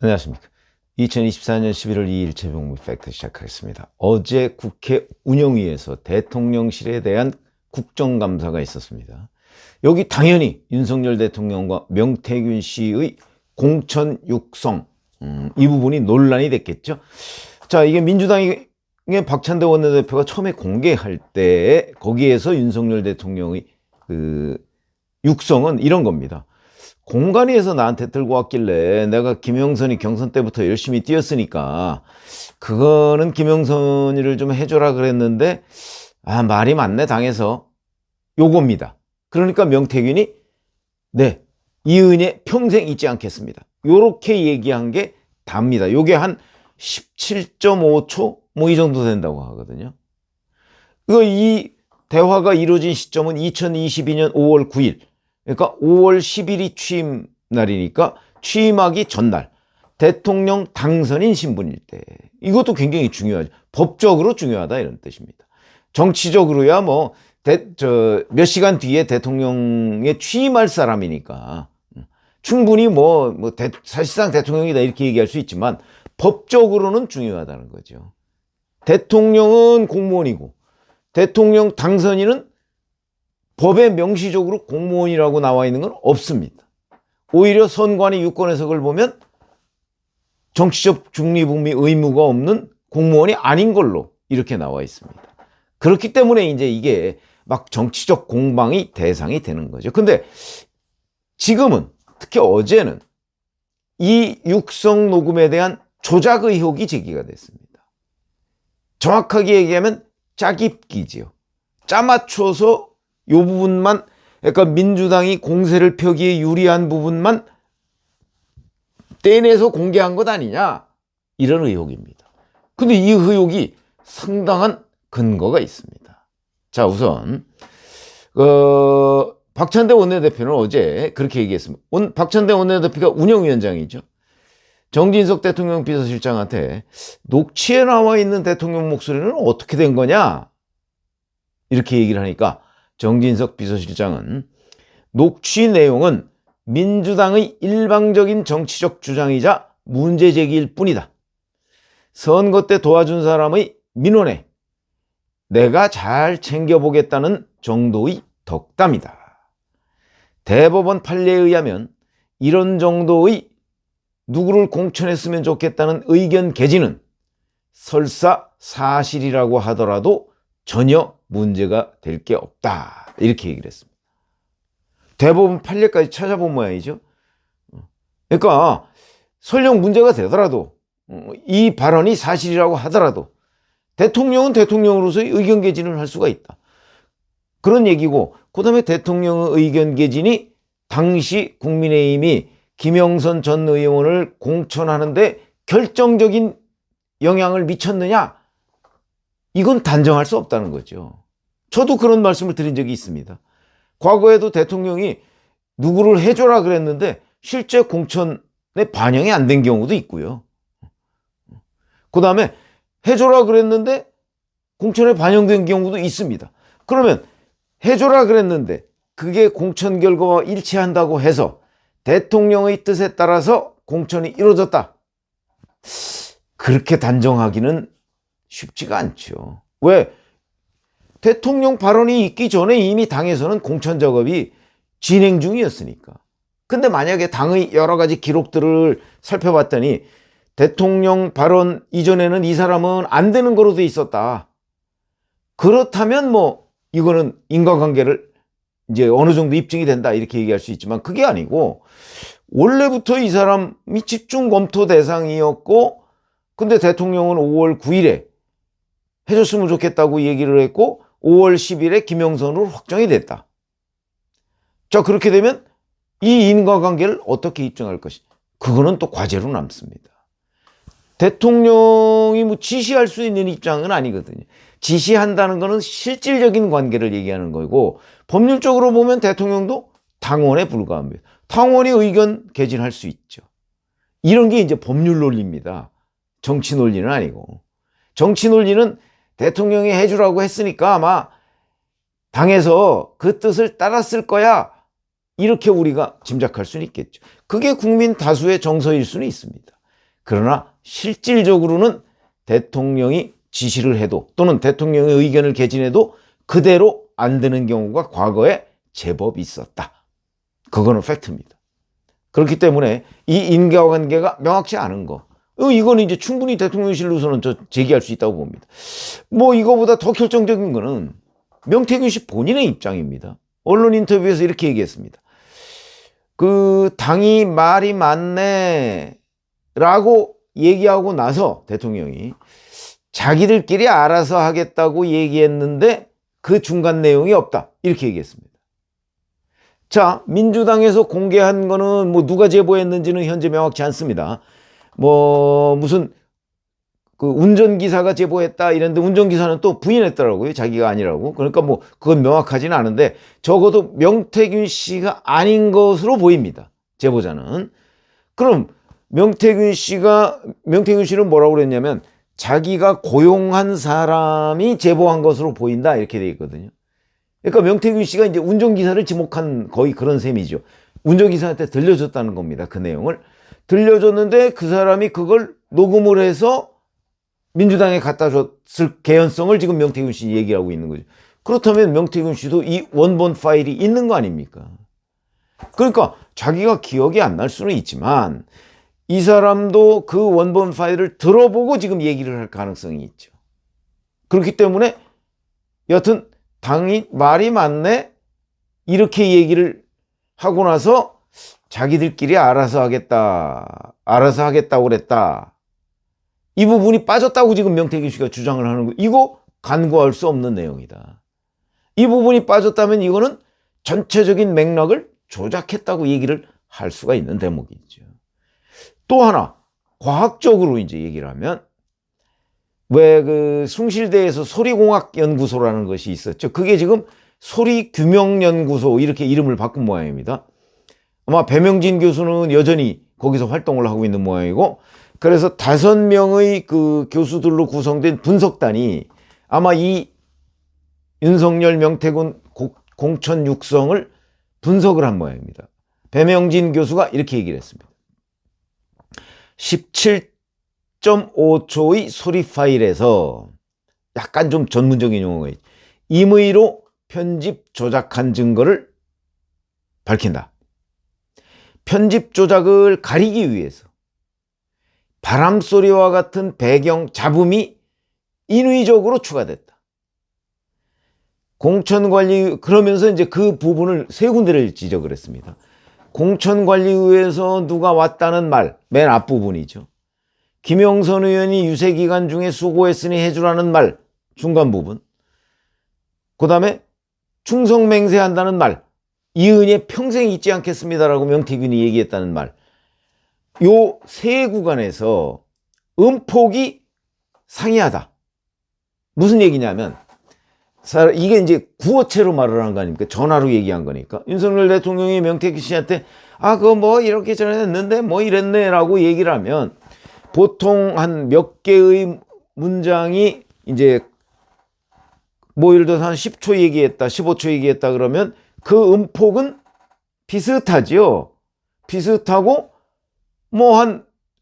안녕하십니까. 2024년 11월 2일 최병무 팩트 시작하겠습니다. 어제 국회 운영위에서 대통령실에 대한 국정감사가 있었습니다. 여기 당연히 윤석열 대통령과 명태균 씨의 공천 육성, 이 부분이 논란이 됐겠죠. 자, 이게 민주당의 박찬대 원내대표가 처음에 공개할 때 거기에서 윤석열 대통령의 육성은 이런 겁니다. 공관위에서 나한테 들고 왔길래 내가 김영선이 경선 때부터 열심히 뛰었으니까 그거는 김영선이를 좀 해줘라 그랬는데 말이 맞네 당에서 요겁니다. 그러니까 명태균이 네, 이 은혜 평생 잊지 않겠습니다. 요렇게 얘기한 게 답니다. 요게 한 17.5초 뭐 이 정도 된다고 하거든요. 이 대화가 이루어진 시점은 2022년 5월 9일 그러니까 5월 10일이 취임 날이니까 취임하기 전날 대통령 당선인 신분일 때 이것도 굉장히 중요하죠. 법적으로 중요하다 이런 뜻입니다. 정치적으로야 뭐 몇 시간 뒤에 대통령에 취임할 사람이니까 충분히 사실상 대통령이다 이렇게 얘기할 수 있지만 법적으로는 중요하다는 거죠. 대통령은 공무원이고 대통령 당선인은 법에 명시적으로 공무원이라고 나와 있는 건 없습니다. 오히려 선관위 유권 해석을 보면 정치적 중립의 의무가 없는 공무원이 아닌 걸로 이렇게 나와 있습니다. 그렇기 때문에 이제 이게 막 정치적 공방이 대상이 되는 거죠. 근데 지금은 특히 어제는 이 육성 녹음에 대한 조작 의혹이 제기가 됐습니다. 정확하게 얘기하면 짜깁기지요. 짜맞춰서 이 부분만, 그러니까 민주당이 공세를 펴기에 유리한 부분만 떼내서 공개한 것 아니냐 이런 의혹입니다. 근데 이 의혹이 상당한 근거가 있습니다. 자, 우선 박찬대 원내대표는 어제 그렇게 얘기했습니다. 박찬대 원내대표가 운영위원장이죠. 정진석 대통령 비서실장한테 녹취에 나와 있는 대통령 목소리는 어떻게 된 거냐 이렇게 얘기를 하니까 정진석 비서실장은 녹취 내용은 민주당의 일방적인 정치적 주장이자 문제 제기일 뿐이다. 선거 때 도와준 사람의 민원에 내가 잘 챙겨보겠다는 정도의 덕담이다. 대법원 판례에 의하면 이런 정도의 누구를 공천했으면 좋겠다는 의견 개진은 설사 사실이라고 하더라도 전혀 문제가 될 게 없다. 이렇게 얘기를 했습니다. 대법원 판례까지 찾아본 모양이죠. 그러니까 설령 문제가 되더라도 이 발언이 사실이라고 하더라도 대통령은 대통령으로서의 의견 개진을 할 수가 있다. 그런 얘기고 그 다음에 대통령의 의견 개진이 당시 국민의힘이 김영선 전 의원을 공천하는데 결정적인 영향을 미쳤느냐? 이건 단정할 수 없다는 거죠. 저도 그런 말씀을 드린 적이 있습니다. 과거에도 대통령이 누구를 해줘라 그랬는데 실제 공천에 반영이 안 된 경우도 있고요. 그 다음에 해줘라 그랬는데 공천에 반영된 경우도 있습니다. 그러면 해줘라 그랬는데 그게 공천 결과와 일치한다고 해서 대통령의 뜻에 따라서 공천이 이루어졌다. 그렇게 단정하기는 쉽지가 않죠. 왜? 대통령 발언이 있기 전에 이미 당에서는 공천 작업이 진행 중이었으니까. 근데 만약에 당의 여러 가지 기록들을 살펴봤더니 대통령 발언 이전에는 이 사람은 안 되는 거로 돼 있었다. 그렇다면 이거는 인과관계를 이제 어느 정도 입증이 된다 이렇게 얘기할 수 있지만 그게 아니고 원래부터 이 사람이 집중 검토 대상이었고 근데 대통령은 5월 9일에 해줬으면 좋겠다고 얘기를 했고 5월 10일에 김영선으로 확정이 됐다. 자, 그렇게 되면 이 인과관계를 어떻게 입증할 것이? 그거는 또 과제로 남습니다. 대통령이 지시할 수 있는 입장은 아니거든요. 지시한다는 것은 실질적인 관계를 얘기하는 거고 법률적으로 보면 대통령도 당원에 불과합니다. 당원이 의견 개진할 수 있죠. 이런 게 이제 법률 논리입니다. 정치 논리는 아니고. 정치 논리는 대통령이 해주라고 했으니까 아마 당에서 그 뜻을 따랐을 거야 이렇게 우리가 짐작할 수는 있겠죠. 그게 국민 다수의 정서일 수는 있습니다. 그러나 실질적으로는 대통령이 지시를 해도 또는 대통령의 의견을 개진해도 그대로 안 되는 경우가 과거에 제법 있었다. 그거는 팩트입니다. 그렇기 때문에 이 인과관계가 명확치 않은 거, 이거는 이제 충분히 대통령실로서는 제기할 수 있다고 봅니다. 뭐 이거보다 더 결정적인 거는 명태균 씨 본인의 입장입니다. 언론 인터뷰에서 이렇게 얘기했습니다. 그 당이 말이 많네 라고 얘기하고 나서 대통령이 자기들끼리 알아서 하겠다고 얘기했는데 그 중간 내용이 없다, 이렇게 얘기했습니다. 자, 민주당에서 공개한 거는 뭐 누가 제보했는지는 현재 명확치 않습니다. 뭐 무슨 그 운전기사가 제보했다 이랬는데 운전기사는 또 부인했더라고요. 자기가 아니라고. 그러니까 뭐 그건 명확하지는 않은데 적어도 명태균 씨가 아닌 것으로 보입니다. 제보자는. 그럼 명태균 씨는 뭐라고 그랬냐면 자기가 고용한 사람이 제보한 것으로 보인다, 이렇게 돼 있거든요. 그러니까 명태균 씨가 이제 운전기사를 지목한 거의 그런 셈이죠. 운전기사한테 들려줬다는 겁니다. 그 내용을. 들려줬는데 그 사람이 그걸 녹음을 해서 민주당에 갖다 줬을 개연성을 지금 명태균 씨 얘기하고 있는 거죠. 그렇다면 명태균 씨도 이 원본 파일이 있는 거 아닙니까? 그러니까 자기가 기억이 안 날 수는 있지만 이 사람도 그 원본 파일을 들어보고 지금 얘기를 할 가능성이 있죠. 그렇기 때문에 여튼 당이 말이 많네 이렇게 얘기를 하고 나서 자기들끼리 알아서 하겠다고 그랬다, 이 부분이 빠졌다고 지금 명태균 씨가 주장을 하는 거, 이거 간과할 수 없는 내용이다. 이 부분이 빠졌다면 이거는 전체적인 맥락을 조작했다고 얘기를 할 수가 있는 대목이죠. 또 하나 과학적으로 이제 얘기를 하면, 왜 그 숭실대에서 소리공학연구소라는 것이 있었죠. 그게 지금 소리규명연구소 이렇게 이름을 바꾼 모양입니다. 아마 배명진 교수는 여전히 거기서 활동을 하고 있는 모양이고, 그래서 5명의 그 교수들로 구성된 분석단이 아마 이 윤석열 명태균 공천 육성을 분석을 한 모양입니다. 배명진 교수가 이렇게 얘기를 했습니다. 17.5초의 소리 파일에서, 약간 좀 전문적인 용어가 있죠, 임의로 편집 조작한 증거를 밝힌다. 편집 조작을 가리기 위해서 바람소리와 같은 배경 잡음이 인위적으로 추가됐다. 공천관리, 그러면서 이제 그 부분을 세 군데를 지적을 했습니다. 공천관리위에서 누가 왔다는 말, 맨 앞부분이죠. 김영선 의원이 유세기간 중에 수고했으니 해주라는 말, 중간 부분. 그 다음에 충성맹세한다는 말, 이은혜 평생 잊지 않겠습니다라고 명태균이 얘기했다는 말. 요 세 구간에서 음폭이 상이하다. 무슨 얘기냐면, 이게 이제 구어체로 말을 한 거 아닙니까? 전화로 얘기한 거니까. 윤석열 대통령이 명태균 씨한테 그거 뭐 이렇게 전했는데 뭐 이랬네 라고 얘기를 하면 보통 한 몇 개의 문장이 이제 뭐 예를 들어서 한 10초 얘기했다, 15초 얘기했다 그러면 그 음폭은 비슷하지요. 비슷하고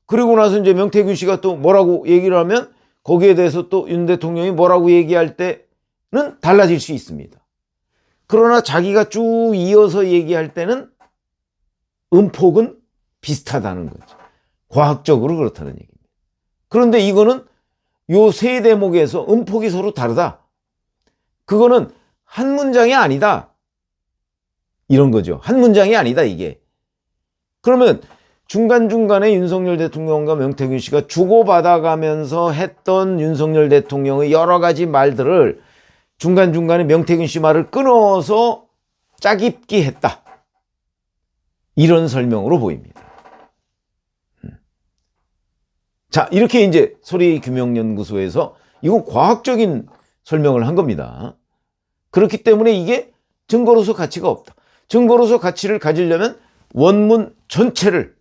그리고 나서 이제 명태균 씨가 또 뭐라고 얘기를 하면 거기에 대해서 또 윤 대통령이 뭐라고 얘기할 때는 달라질 수 있습니다. 그러나 자기가 쭉 이어서 얘기할 때는 음폭은 비슷하다는 거죠. 과학적으로 그렇다는 얘기입니다. 그런데 이거는 요 세 대목에서 음폭이 서로 다르다. 그거는 한 문장이 아니다, 이런 거죠. 한 문장이 아니다, 이게. 그러면 중간중간에 윤석열 대통령과 명태균 씨가 주고받아가면서 했던 윤석열 대통령의 여러 가지 말들을 중간중간에 명태균 씨 말을 끊어서 짜깁기 했다, 이런 설명으로 보입니다. 자, 이렇게 이제 소리규명연구소에서 이거 과학적인 설명을 한 겁니다. 그렇기 때문에 이게 증거로서 가치가 없다. 증거로서 가치를 가지려면 원문 전체를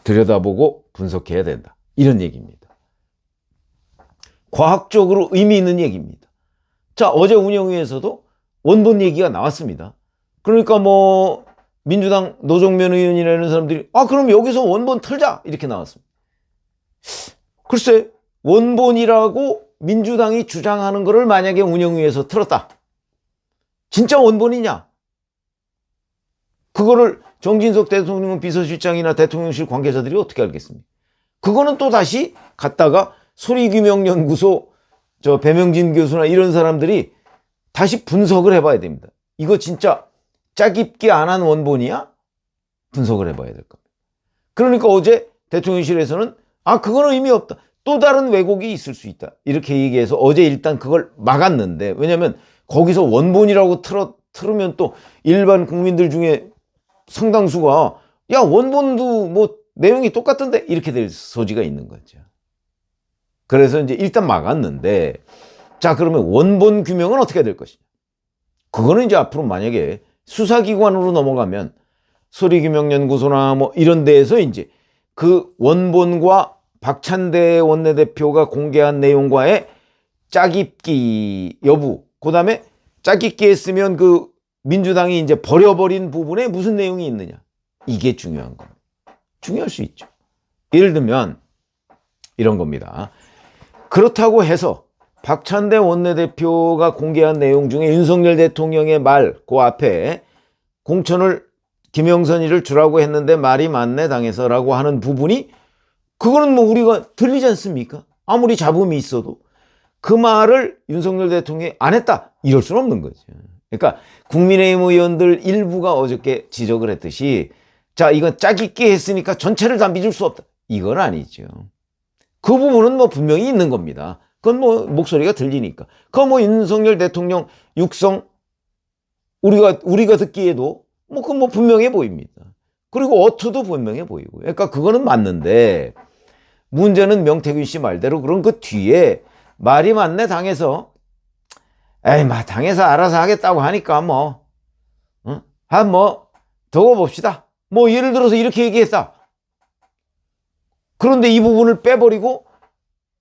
들여다보고 분석해야 된다, 이런 얘기입니다. 과학적으로 의미 있는 얘기입니다. 자, 어제 운영위에서도 원본 얘기가 나왔습니다. 그러니까 뭐 민주당 노정면 의원이라는 사람들이 그럼 여기서 원본 털자 이렇게 나왔습니다. 글쎄, 원본이라고 민주당이 주장하는 거를 만약에 운영위에서 틀었다. 진짜 원본이냐? 그거를 정진석 대통령 비서실장이나 대통령실 관계자들이 어떻게 알겠습니까? 그거는 또 다시 갔다가 소리규명연구소 배명진 교수나 이런 사람들이 다시 분석을 해봐야 됩니다. 이거 진짜 짜깁기 안 한 원본이야? 분석을 해봐야 될 겁니다. 그러니까 어제 대통령실에서는 그거는 의미 없다. 또 다른 왜곡이 있을 수 있다. 이렇게 얘기해서 어제 일단 그걸 막았는데, 왜냐면 거기서 원본이라고 틀으면 또 일반 국민들 중에 상당수가 야, 원본도 뭐 내용이 똑같던데 이렇게 될 소지가 있는 거죠. 그래서 이제 일단 막았는데, 자, 그러면 원본 규명은 어떻게 될 것이냐? 그거는 이제 앞으로 만약에 수사기관으로 넘어가면 소리규명연구소나 뭐 이런 데에서 이제 그 원본과 박찬대 원내대표가 공개한 내용과의 짜깁기 여부, 그 다음에 짜깁기 했으면 그 민주당이 이제 버려버린 부분에 무슨 내용이 있느냐. 이게 중요한 겁니다. 중요할 수 있죠. 예를 들면 이런 겁니다. 그렇다고 해서 박찬대 원내대표가 공개한 내용 중에 윤석열 대통령의 말, 그 앞에 공천을 김영선이를 주라고 했는데 말이 맞네 당에서라고 하는 부분이, 그거는 뭐 우리가 들리지 않습니까? 아무리 잡음이 있어도 그 말을 윤석열 대통령이 안 했다 이럴 수는 없는 거죠. 그러니까 국민의힘 의원들 일부가 어저께 지적을 했듯이, 자, 이건 짜깁기 했으니까 전체를 다 믿을 수 없다, 이건 아니죠. 그 부분은 뭐 분명히 있는 겁니다. 그건 뭐 목소리가 들리니까. 그건 뭐 윤석열 대통령 육성 우리가 듣기에도 그건 뭐 분명해 보입니다. 그리고 어투도 분명해 보이고. 그러니까 그거는 맞는데, 문제는 명태균 씨 말대로 그런 그 뒤에 말이 맞네 당에서, 당에서 알아서 하겠다고 하니까 두고 봅시다. 뭐 예를 들어서 이렇게 얘기했다. 그런데 이 부분을 빼버리고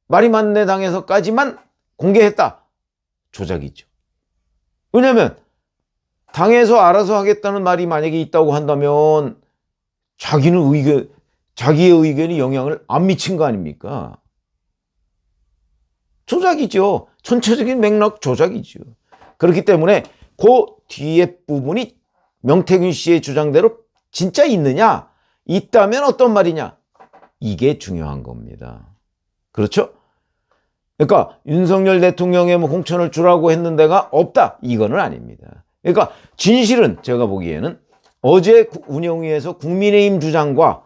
말이 맞네 당에서까지만 공개했다. 조작이죠. 왜냐면 당에서 알아서 하겠다는 말이 만약에 있다고 한다면 자기의 의견이 영향을 안 미친 거 아닙니까? 조작이죠. 전체적인 맥락 조작이죠. 그렇기 때문에 그 뒤에 부분이 명태균 씨의 주장대로 진짜 있느냐? 있다면 어떤 말이냐? 이게 중요한 겁니다. 그렇죠? 그러니까 윤석열 대통령의 공천을 주라고 했는 데가 없다, 이거는 아닙니다. 그러니까 진실은 제가 보기에는 어제 운영위에서 국민의힘 주장과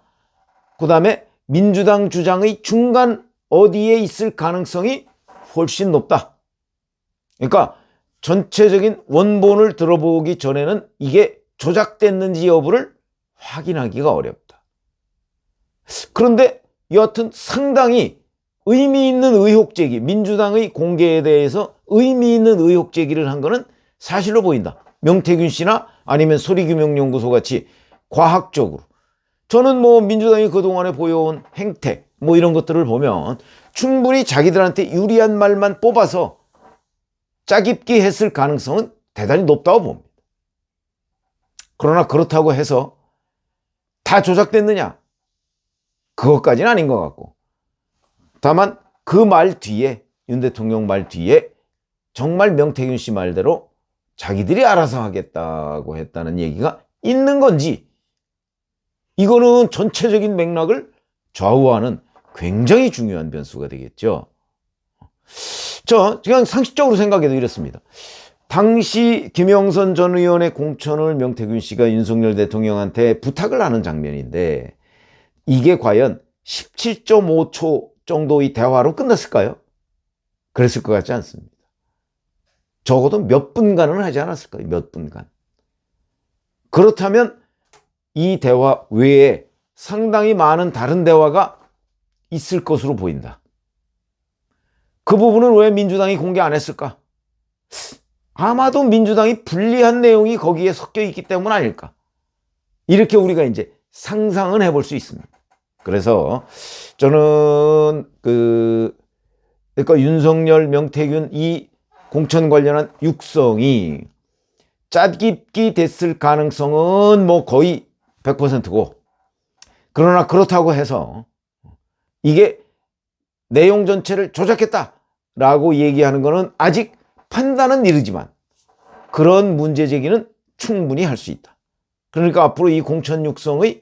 그 다음에 민주당 주장의 중간 어디에 있을 가능성이 훨씬 높다. 그러니까 전체적인 원본을 들어보기 전에는 이게 조작됐는지 여부를 확인하기가 어렵다. 그런데 여하튼 상당히 의미 있는 의혹 제기, 민주당의 공개에 대해서 의미 있는 의혹 제기를 한 거는 사실로 보인다. 명태균 씨나 아니면 소리규명연구소 같이 과학적으로. 저는 민주당이 그동안에 보여온 행태 이런 것들을 보면 충분히 자기들한테 유리한 말만 뽑아서 짜깁기 했을 가능성은 대단히 높다고 봅니다. 그러나 그렇다고 해서 다 조작됐느냐? 그것까지는 아닌 것 같고, 다만 그 말 뒤에, 윤 대통령 말 뒤에 정말 명태균 씨 말대로 자기들이 알아서 하겠다고 했다는 얘기가 있는 건지, 이거는 전체적인 맥락을 좌우하는 굉장히 중요한 변수가 되겠죠. 그냥 상식적으로 생각해도 이렇습니다. 당시 김영선 전 의원의 공천을 명태균 씨가 윤석열 대통령한테 부탁을 하는 장면인데, 이게 과연 17.5초 정도의 대화로 끝났을까요? 그랬을 것 같지 않습니다. 적어도 몇 분간은 하지 않았을까요? 몇 분간. 그렇다면 이 대화 외에 상당히 많은 다른 대화가 있을 것으로 보인다. 그 부분은 왜 민주당이 공개 안 했을까? 아마도 민주당이 불리한 내용이 거기에 섞여 있기 때문 아닐까? 이렇게 우리가 이제 상상은 해볼 수 있습니다. 그래서 저는 그러니까 윤석열, 명태균 이 공천 관련한 육성이 짜깁기 됐을 가능성은 뭐 거의 100%고, 그러나 그렇다고 해서 이게 내용 전체를 조작했다라고 얘기하는 거는 아직 판단은 이르지만 그런 문제 제기는 충분히 할 수 있다. 그러니까 앞으로 이 공천 육성의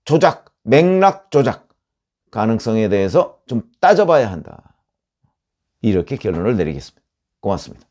조작, 맥락 조작 가능성에 대해서 좀 따져봐야 한다. 이렇게 결론을 내리겠습니다. 고맙습니다.